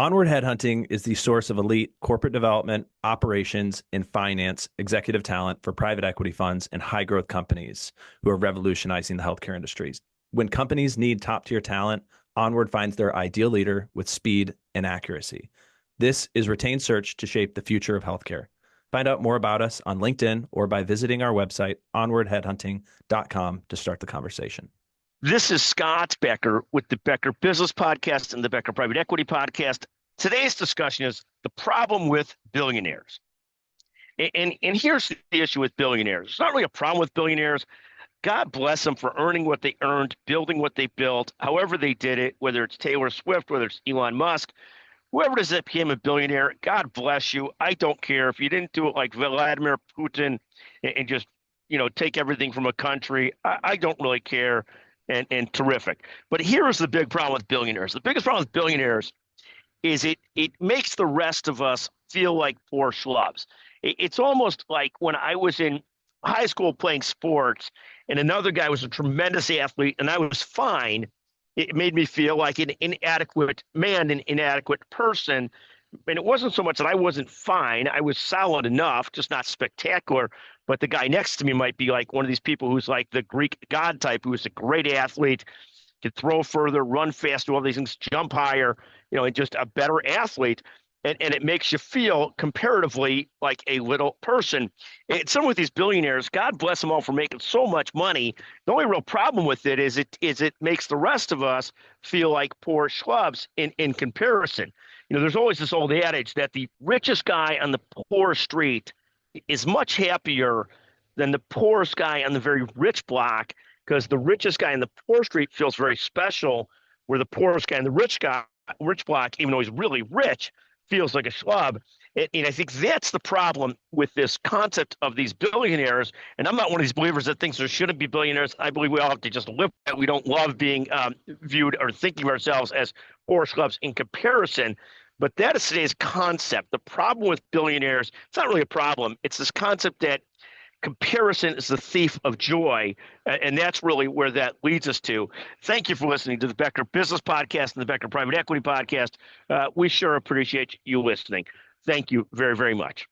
Onward Headhunting is the source of elite corporate development, operations, and finance executive talent for private equity funds and high growth companies who are revolutionizing the healthcare industries. When companies need top tier talent, Onward finds their ideal leader with speed and accuracy. This is retained search to shape the future of healthcare. Find out more about us on LinkedIn or by visiting our website, onwardheadhunting.com, to start the conversation. This is Scott Becker with the Becker Business Podcast and the Becker Private Equity Podcast. Today's discussion is the problem with billionaires. And here's the issue with billionaires. It's not really a problem with billionaires. God bless them for earning what they earned, building what they built, however they did it, whether it's Taylor Swift, whether it's Elon Musk, whoever it is that became a billionaire, God bless you. I don't care if you didn't do it like Vladimir Putin and just, take everything from a country. I don't really care. And terrific. But here's the big problem with billionaires. The biggest problem with billionaires is it makes the rest of us feel like poor schlubs. It's almost like when I was in high school playing sports and another guy was a tremendous athlete and I was fine. It made me feel like an inadequate man, an inadequate person. And it wasn't so much that I wasn't fine. I was solid enough, just not spectacular. But the guy next to me might be like one of these people who's like the Greek god type, who is a great athlete, could throw further, run faster, all these things, jump higher, and just a better athlete. And it makes you feel comparatively like a little person. And some with these billionaires, God bless them all for making so much money. The only real problem with it is it makes the rest of us feel like poor schlubs in comparison. There's always this old adage that the richest guy on the poor street is much happier than the poorest guy on the very rich block, because the richest guy in the poor street feels very special, where the poorest guy in the rich block, even though he's really rich, feels like a schlub. And I think that's the problem with this concept of these billionaires. And I'm not one of these believers that thinks there shouldn't be billionaires. I believe we all have to just live that. We don't love being viewed or thinking of ourselves as poor schlubs in comparison. But that is today's concept. The problem with billionaires, it's not really a problem. It's this concept that comparison is the thief of joy. And that's really where that leads us to. Thank you for listening to the Becker Business Podcast and the Becker Private Equity Podcast. We sure appreciate you listening. Thank you very, very much.